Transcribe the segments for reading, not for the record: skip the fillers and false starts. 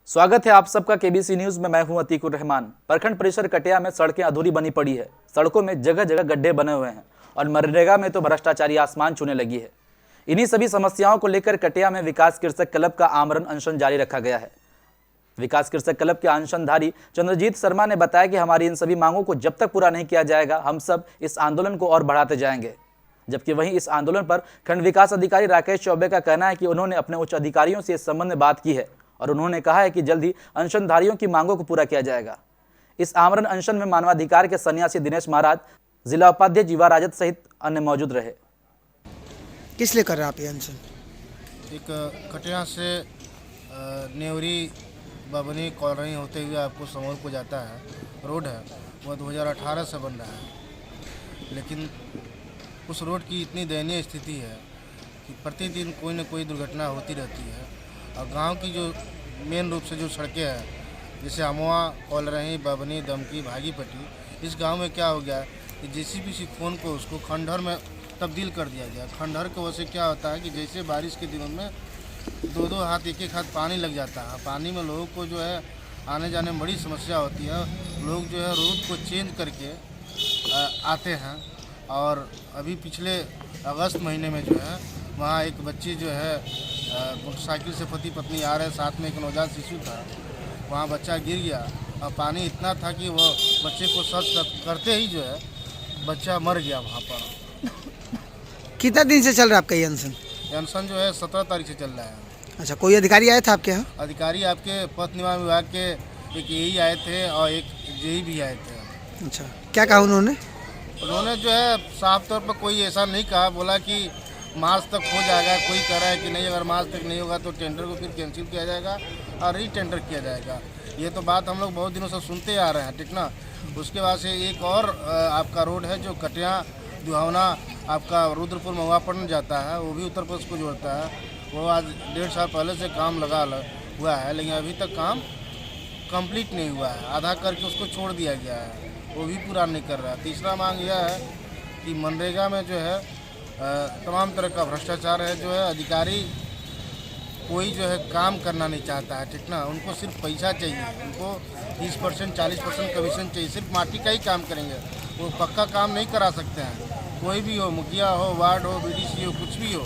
स्वागत है आप सबका केबीसी न्यूज में। मैं हूं अतीकुर रहमान। प्रखंड परिसर कटिया में सड़कें अधूरी बनी पड़ी है। सड़कों में जगह जगह गड्ढे बने हुए हैं और मनरेगा में तो भ्रष्टाचारी आसमान छूने लगी है। इन्हीं सभी समस्याओं को लेकर कटिया में विकास कृषक क्लब का आमरण अनशन जारी रखा गया है। विकास कृषक क्लब के अनशनधारी चंद्रजीत शर्मा ने बताया कि हमारी इन सभी मांगों को जब तक पूरा नहीं किया जाएगा हम सब इस आंदोलन को और बढ़ाते जाएंगे। जबकि वहीं इस आंदोलन पर खंड विकास अधिकारी राकेश चौबे का कहना है कि उन्होंने अपने उच्च अधिकारियों से इस संबंध में बात की है और उन्होंने कहा है कि जल्द ही अनशनधारियों की मांगों को पूरा किया जाएगा। इस आमरण अनशन में मानवाधिकार के सन्यासी दिनेश महाराज, जिला उपाध्यक्ष जीवा राजत सहित अन्य मौजूद रहे। किस लिए कर रहे हैं आप ये अनशन? एक कटिया से नेवरी बबनी कॉलोनी होते हुए आपको समूह को जाता है रोड है, वो 2018 से बन रहा है, लेकिन उस रोड की इतनी दयनीय स्थिति है कि प्रतिदिन कोई न कोई दुर्घटना होती रहती है। और गांव की जो मेन रूप से जो सड़कें हैं, जैसे अमवा, कॉलरही, बबनी, दमकी, भागीपट्टी, इस गांव में क्या हो गया कि जेसीबी से खून को उसको खंडहर में तब्दील कर दिया गया। खंडहर की वजह से क्या होता है कि जैसे बारिश के दिनों में दो हाथ एक हाथ पानी लग जाता है। पानी में लोगों को जो है आने जाने में बड़ी समस्या होती है। लोग जो है रोड को चेंज करके आते हैं। और अभी पिछले अगस्त महीने में जो है वहाँ एक बच्ची जो है मोटरसाइकिल से पति पत्नी आ रहे, साथ में एक नवजात शिशु था, वहाँ बच्चा गिर गया और पानी इतना था कि वो बच्चे को सर्च करते ही जो है बच्चा मर गया वहाँ पर। कितना दिन से चल रहा है आपका ये अनशन? अनशन जो है 17 तारीख से चल रहा है। अच्छा, कोई अधिकारी आया था आपके यहाँ? अधिकारी आपके पथ निर्माण विभाग के एक यही आए थे और एक जेई भी आए थे। अच्छा, क्या कहा उन्होंने? उन्होंने जो है साफ तौर पर कोई ऐसा नहीं कहा, बोला कि मार्च तक हो जाएगा। कोई कह रहा है कि नहीं, अगर मार्च तक नहीं होगा तो टेंडर को फिर कैंसिल किया जाएगा और रीटेंडर किया जाएगा। ये तो बात हम लोग बहुत दिनों से सुनते आ रहे हैं, ठीक ना। उसके बाद से एक और आपका रोड है जो कटिया दुहावना आपका रुद्रपुर महुआपट्टनम जाता है, वो भी उत्तर प्रदेश को जोड़ता है। वो आज 1.5 साल पहले से काम लगा हुआ है, लेकिन अभी तक काम कंप्लीट नहीं हुआ है। आधा करके उसको छोड़ दिया गया है, वो भी पूरा नहीं कर रहा है। तीसरा मांग यह है कि मनरेगा में जो है तमाम तरह का भ्रष्टाचार है। जो है अधिकारी कोई जो है काम करना नहीं चाहता है, ठीक ना। उनको सिर्फ पैसा चाहिए, उनको 30% 40% कमीशन चाहिए। सिर्फ माटी का ही काम करेंगे, वो पक्का काम नहीं करा सकते हैं। कोई भी हो, मुखिया हो, वार्ड हो, बीडीसी हो, कुछ भी हो,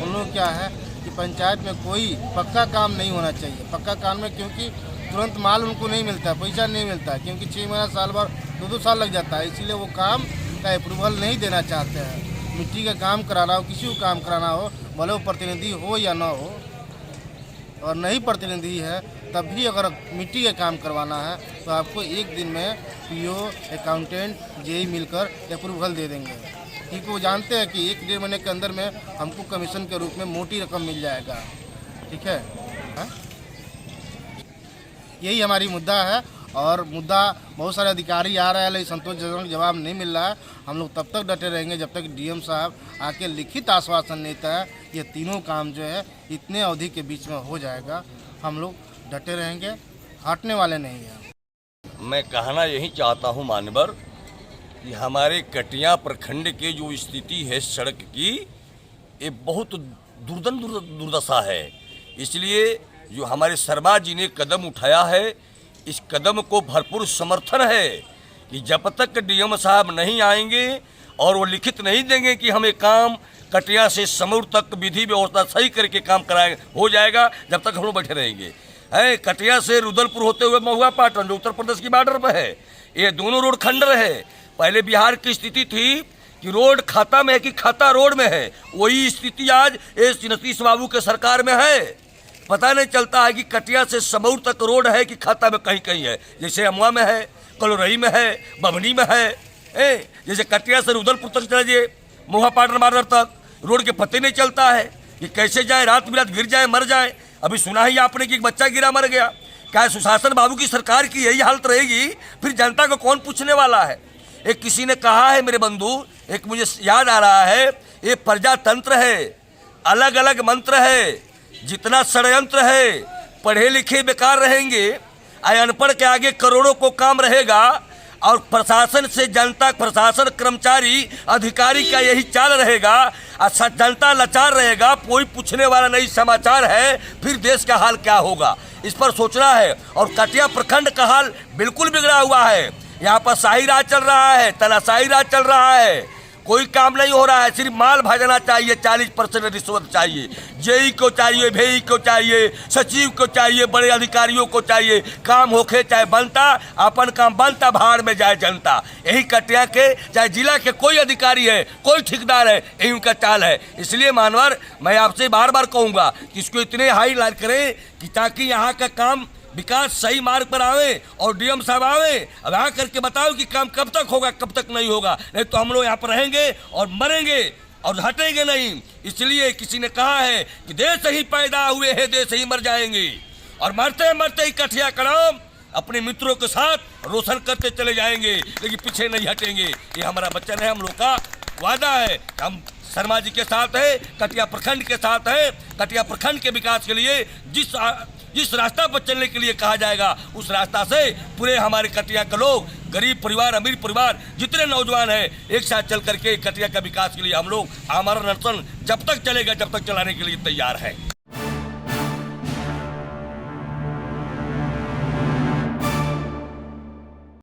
उन लोग क्या है कि पंचायत में कोई पक्का काम नहीं होना चाहिए। पक्का काम में क्योंकि तुरंत माल उनको नहीं मिलता, पैसा नहीं मिलता, क्योंकि 6 महीना साल भर 2-2 साल लग जाता है। इसीलिए वो काम का अप्रूवल नहीं देना चाहते हैं। मिट्टी का काम कराना हो, किसी को काम कराना हो, भले वो प्रतिनिधि हो या ना हो, और नहीं प्रतिनिधि है तब भी अगर मिट्टी का काम करवाना है तो आपको एक दिन में पीओ, अकाउंटेंट, जेई मिलकर अप्रूवल दे देंगे, क्योंकि वो जानते हैं कि 1-1.5 महीने के अंदर में हमको कमीशन के रूप में मोटी रकम मिल जाएगा, ठीक है। यही हमारी मुद्दा है। और मुद्दा बहुत सारे अधिकारी आ रहे हैं, लेकिन संतोषजनक जवाब नहीं मिल रहा है। हम लोग तब तक डटे रहेंगे जब तक डीएम साहब आके लिखित आश्वासन नहीं देता है ये तीनों काम जो है इतने अवधि के बीच में हो जाएगा। हम लोग डटे रहेंगे, हटने वाले नहीं हैं। मैं कहना यही चाहता हूं मानवर कि हमारे कटिया प्रखंड की जो स्थिति है सड़क की, ये बहुत दुर्दशा है। इसलिए जो हमारे शर्मा जी ने कदम उठाया है, इस कदम को भरपूर समर्थन है कि जब तक डीएम साहब नहीं आएंगे और वो लिखित नहीं देंगे कि हमें काम कटिया से समूर तक विधि व्यवस्था सही करके काम कराए हो जाएगा, जब तक हम लोग बैठे रहेंगे। है कटिया से रुद्रपुर होते हुए महुआपट्टनम जो उत्तर प्रदेश की बॉर्डर पर है, ये दोनों रोड खंडर है। पहले बिहार की स्थिति थी कि रोड खाता में है कि खाता रोड में है, वही स्थिति आज इस नीतीश बाबू के सरकार में है। पता नहीं चलता है कि कटिया से समूर तक रोड है कि खाता में कहीं कहीं है। जैसे अमवा में है, कलोरही में है, बभनी में है। जैसे कटिया से रुद्रपुर तक चले जाइए, महुआपट्टनम बॉर्डर तक रोड के पते नहीं चलता है कि कैसे जाए, रात बिरात गिर जाए, मर जाए। अभी सुना ही आपने कि एक बच्चा गिरा, मर गया। क्या सुशासन बाबू की सरकार की यही हालत रहेगी? फिर जनता को कौन पूछने वाला है? एक किसी ने कहा है मेरे बंधु, एक मुझे याद आ रहा है, ये प्रजातंत्र है, अलग अलग मंत्र है, जितना षड्यंत्र है। पढ़े लिखे बेकार रहेंगे, अनपढ़ के आगे करोड़ों को काम रहेगा। और प्रशासन से जनता, प्रशासन कर्मचारी अधिकारी का यही चाल रहेगा, जनता लाचार रहेगा, कोई पूछने वाला नहीं समाचार है, फिर देश का हाल क्या होगा, इस पर सोचना है। और कटिया प्रखंड का हाल बिल्कुल बिगड़ा हुआ है। यहाँ पर शाही राज चल रहा है, तानाशाही राज चल रहा है, कोई काम नहीं हो रहा है। सिर्फ माल भजना चाहिए, 40% रिश्वत चाहिए, जेई को चाहिए, भेई को चाहिए, सचिव को चाहिए, बड़े अधिकारियों को चाहिए। काम होके चाहे बनता, अपन काम बनता, भाड़ में जाए जनता। यही कटिया के चाहे जिला के कोई अधिकारी है, कोई ठेकेदार है, यही उनका चाल है। इसलिए मानवर मैं आपसे बार बार कहूँगा कि इसको इतने हाई लाइट करें कि ताकि यहाँ का काम विकास सही मार्ग पर आवे और डीएम साहब आवे, अब आ करके बताओ कि काम कब तक होगा, कब तक नहीं होगा। नहीं तो हम लोग यहाँ पर रहेंगे और मरेंगे और हटेंगे नहीं। इसलिए किसी ने कहा है कि देश ही पैदा हुए हैं, देश ही मर जाएंगे, और मरते मरते ही कटिया का नाम अपने मित्रों के साथ रोशन करते चले जाएंगे, लेकिन पीछे नहीं हटेंगे। ये हमारा वचन है, हम लोग का वादा है। हम शर्मा जी के साथ है, कटिया प्रखंड के साथ है। कटिया प्रखंड के विकास के लिए जिस रास्ता पर चलने के लिए कहा जाएगा, उस रास्ता से पूरे हमारे कटिया के लोग, गरीब परिवार, अमीर परिवार, जितने नौजवान हैं, एक साथ चल करके कटिया का विकास के लिए हम लोग आमरण अनशन जब तक चलेगा, जब तक चलाने के लिए तैयार है।